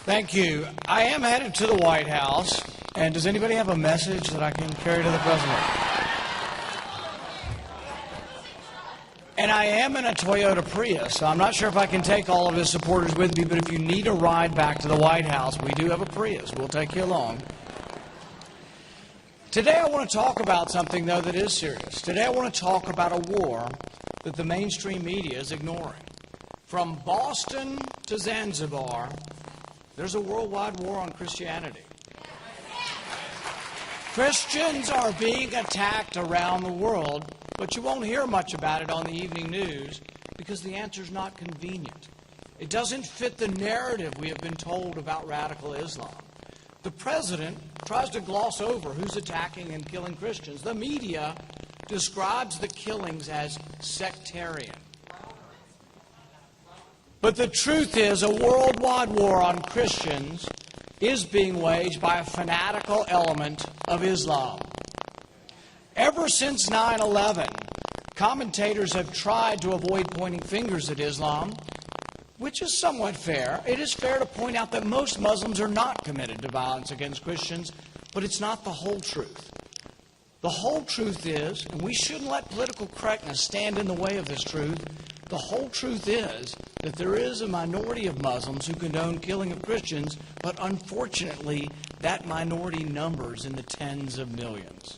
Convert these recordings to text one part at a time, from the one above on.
Thank you. I am headed to the White House, and does anybody have a message that I can carry to the President? And I am in a Toyota Prius, so I'm not sure if I can take all of his supporters with me, but if you need a ride back to the White House, we do have a Prius. We'll take you along. Today I want to talk about something, though, that is serious. Today I want to talk about a war that the mainstream media is ignoring. From Boston to Zanzibar, there's a worldwide war on Christianity. Christians are being attacked around the world, but you won't hear much about it on the evening news because the answer's not convenient. It doesn't fit the narrative we have been told about radical Islam. The president tries to gloss over who's attacking and killing Christians. The media describes the killings as sectarian. But the truth is, a worldwide war on Christians is being waged by a fanatical element of Islam. Ever since 9/11, commentators have tried to avoid pointing fingers at Islam, which is somewhat fair. It is fair to point out that most Muslims are not committed to violence against Christians, but it's not the whole truth. The whole truth is, and we shouldn't let political correctness stand in the way of this truth, the whole truth is that there is a minority of Muslims who condone killing of Christians, but unfortunately, that minority numbers in the tens of millions.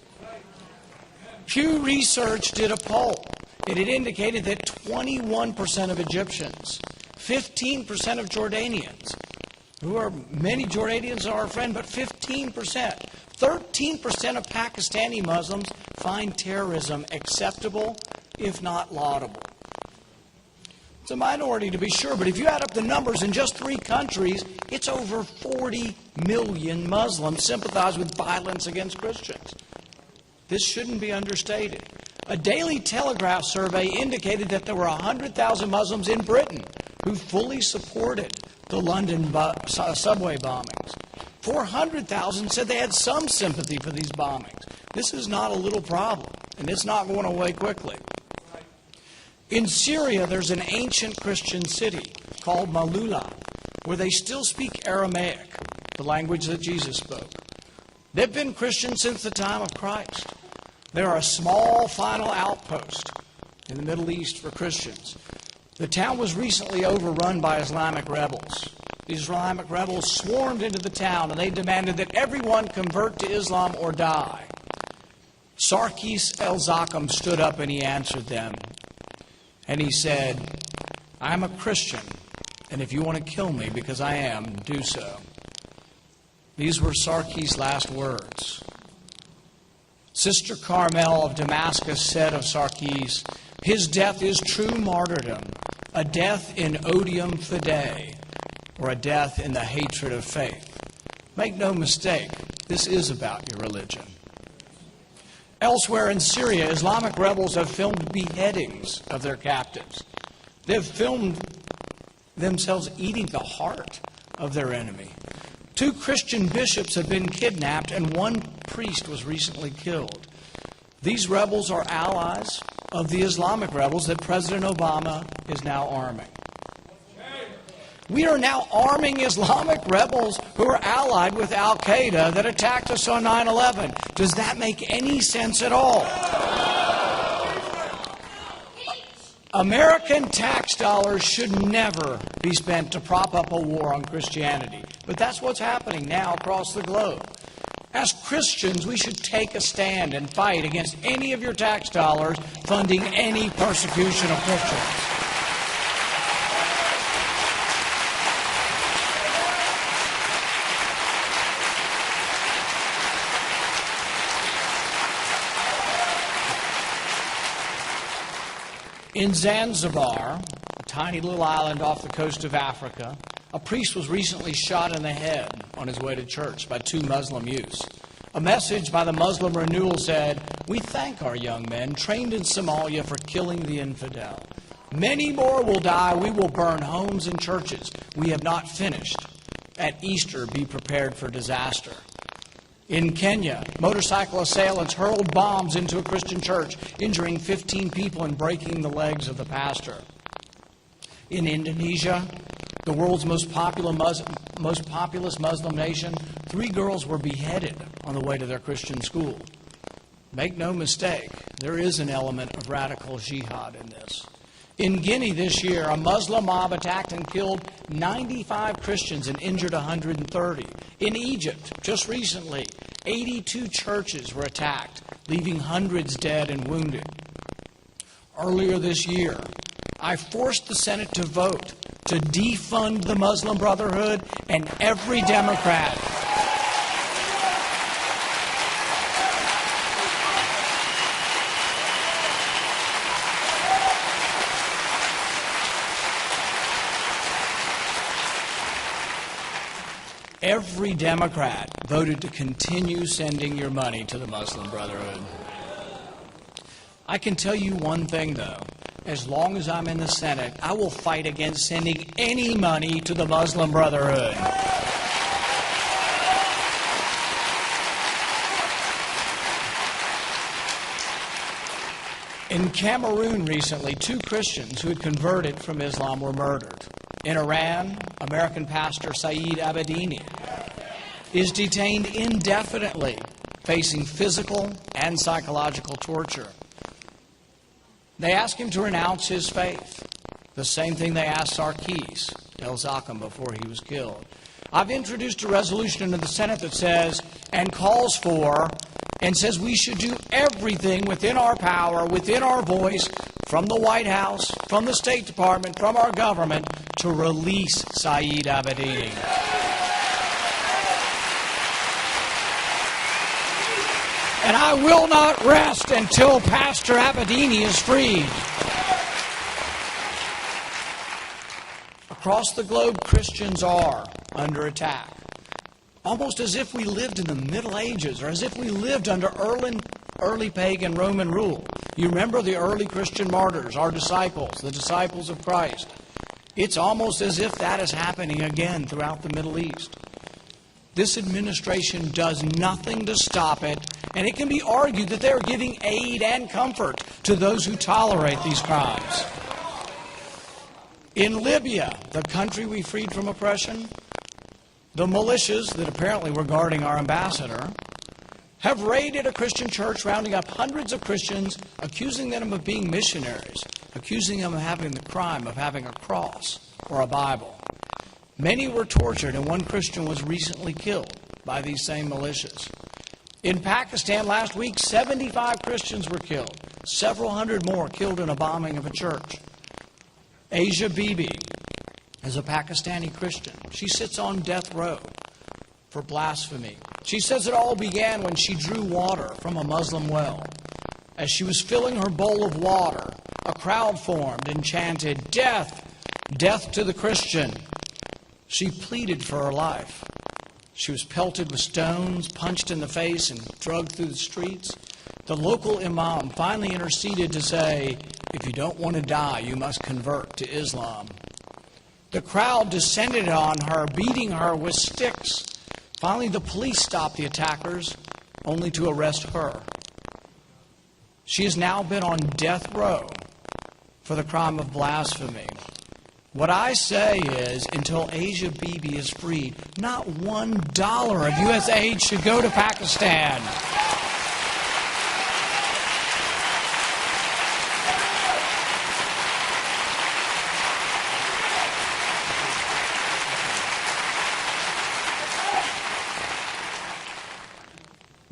Pew Research did a poll, and it indicated that 21% of Egyptians, 15% of Jordanians, many Jordanians are our friend, but 15%, 13% of Pakistani Muslims find terrorism acceptable, if not laudable. It's a minority to be sure, but if you add up the numbers in just 3 countries, it's over 40 million Muslims sympathize with violence against Christians. This shouldn't be understated. A Daily Telegraph survey indicated that there were 100,000 Muslims in Britain who fully supported the London subway bombings. 400,000 said they had some sympathy for these bombings. This is not a little problem, and it's not going away quickly. In Syria, there's an ancient Christian city called Malula, where they still speak Aramaic, the language that Jesus spoke. They've been Christian since the time of Christ. They're a small final outpost in the Middle East for Christians. The town was recently overrun by Islamic rebels. These Islamic rebels swarmed into the town, and they demanded that everyone convert to Islam or die. Sarkis el-Zakam stood up and he answered them. And he said, I'm a Christian, and if you want to kill me, because I am, do so. These were Sarkis' last words. Sister Carmel of Damascus said of Sarkis, his death is true martyrdom, a death in odium fidei, or a death in the hatred of faith. Make no mistake, this is about your religion. Elsewhere in Syria, Islamic rebels have filmed beheadings of their captives. They've filmed themselves eating the heart of their enemy. 2 Christian bishops have been kidnapped, and 1 priest was recently killed. These rebels are allies of the Islamic rebels that President Obama is now arming. We are now arming Islamic rebels who are allied with Al-Qaeda that attacked us on 9/11. Does that make any sense at all? American tax dollars should never be spent to prop up a war on Christianity. But that's what's happening now across the globe. As Christians, we should take a stand and fight against any of your tax dollars funding any persecution of Christians. In Zanzibar, a tiny little island off the coast of Africa, a priest was recently shot in the head on his way to church by 2 Muslim youths. A message by the Muslim Renewal said, we thank our young men trained in Somalia for killing the infidel. Many more will die. We will burn homes and churches. We have not finished. At Easter, be prepared for disaster. In Kenya, motorcycle assailants hurled bombs into a Christian church, injuring 15 people and breaking the legs of the pastor. In Indonesia, The world's most populous Muslim nation, 3 girls were beheaded on the way to their Christian school. Make no mistake, there is an element of radical jihad in this. In Guinea this year, a Muslim mob attacked and killed 95 Christians and injured 130. In Egypt, just recently, 82 churches were attacked, leaving hundreds dead and wounded. Earlier this year, I forced the Senate to vote to defund the Muslim Brotherhood, and every Democrat voted to continue sending your money to the Muslim Brotherhood. I can tell you one thing, though. As long as I'm in the Senate, I will fight against sending any money to the Muslim Brotherhood. In Cameroon recently, 2 Christians who had converted from Islam were murdered. In Iran, American pastor Saeed Abedini is detained indefinitely, facing physical and psychological torture. They asked him to renounce his faith, the same thing they asked Sarkis el-Zakhem before he was killed. I've introduced a resolution into the Senate that says, and calls for, and says we should do everything within our power, within our voice, from the White House, from the State Department, from our government, to release Saeed Abedini. And I will not rest until Pastor Abedini is freed. Across the globe, Christians are under attack. Almost as if we lived in the Middle Ages, or as if we lived under early pagan Roman rule. You remember the early Christian martyrs, our disciples, the disciples of Christ. It's almost as if that is happening again throughout the Middle East. This administration does nothing to stop it, and it can be argued that they are giving aid and comfort to those who tolerate these crimes. In Libya, the country we freed from oppression, the militias that apparently were guarding our ambassador have raided a Christian church, rounding up hundreds of Christians, accusing them of being missionaries, accusing them of having the crime of having a cross or a Bible. Many were tortured, and one Christian was recently killed by these same militias. In Pakistan last week, 75 Christians were killed, several hundred more killed in a bombing of a church. Asia Bibi is a Pakistani Christian. She sits on death row for blasphemy. She says it all began when she drew water from a Muslim well. As she was filling her bowl of water, a crowd formed and chanted, "Death! Death to the Christian!" She pleaded for her life. She was pelted with stones, punched in the face, and dragged through the streets. The local imam finally interceded to say, "If you don't want to die, you must convert to Islam." The crowd descended on her, beating her with sticks. Finally, the police stopped the attackers, only to arrest her. She has now been on death row for the crime of blasphemy. What I say is, until Asia Bibi is freed, not $1 of U.S. aid should go to Pakistan.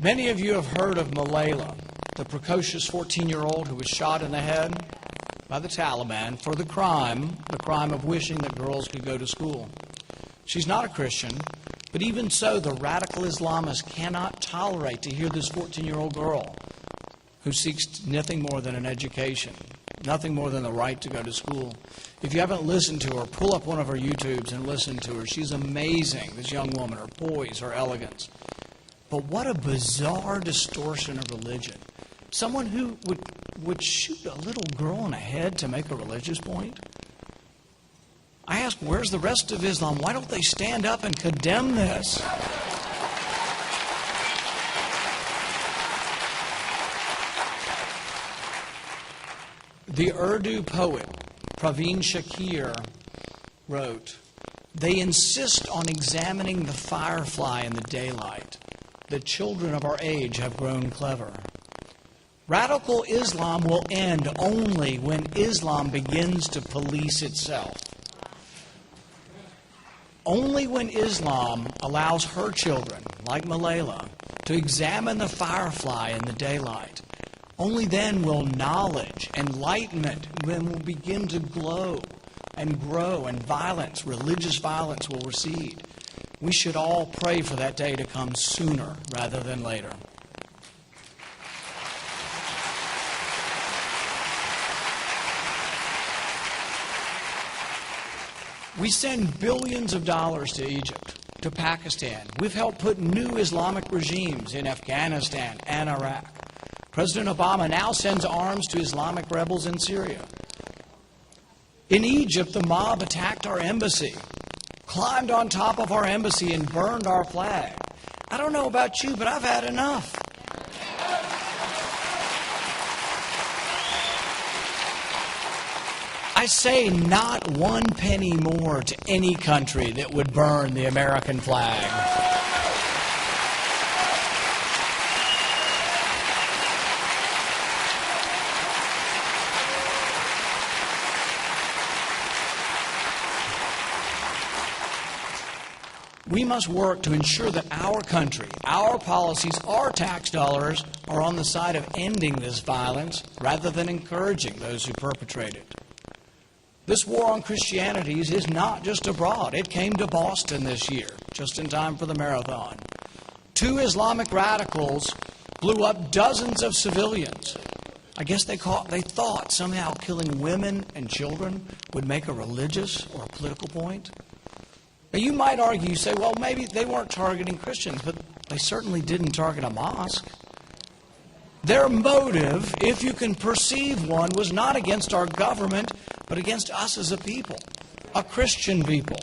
Many of you have heard of Malayla, the precocious 14-year-old who was shot in the head by the Taliban for the crime of wishing that girls could go to school. She's not a Christian, but even so, the radical Islamists cannot tolerate to hear this 14-year-old girl who seeks nothing more than an education, nothing more than the right to go to school. If you haven't listened to her, pull up one of her YouTubes and listen to her. She's amazing, this young woman, her poise, her elegance. But what a bizarre distortion of religion. Someone who would shoot a little girl in the head to make a religious point? I ask, where's the rest of Islam? Why don't they stand up and condemn this? The Urdu poet Praveen Shakir wrote, They insist on examining the firefly in the daylight. The children of our age have grown clever. Radical Islam will end only when Islam begins to police itself. Only when Islam allows her children, like Malayla, to examine the firefly in the daylight, only then will knowledge, enlightenment, will begin to glow and grow, and violence, religious violence, will recede. We should all pray for that day to come sooner rather than later. We send billions of dollars to Egypt, to Pakistan. We've helped put new Islamic regimes in Afghanistan and Iraq. President Obama now sends arms to Islamic rebels in Syria. In Egypt, the mob attacked our embassy, climbed on top of our embassy, and burned our flag. I don't know about you, but I've had enough. I say not one penny more to any country that would burn the American flag. We must work to ensure that our country, our policies, our tax dollars are on the side of ending this violence rather than encouraging those who perpetrate it. This war on Christianity is not just abroad. It came to Boston this year, just in time for the marathon. 2 Islamic radicals blew up dozens of civilians. I guess they thought somehow killing women and children would make a religious or a political point. Now, you might argue, you say, well, maybe they weren't targeting Christians, but they certainly didn't target a mosque. Their motive, if you can perceive one, was not against our government, but against us as a people, a Christian people.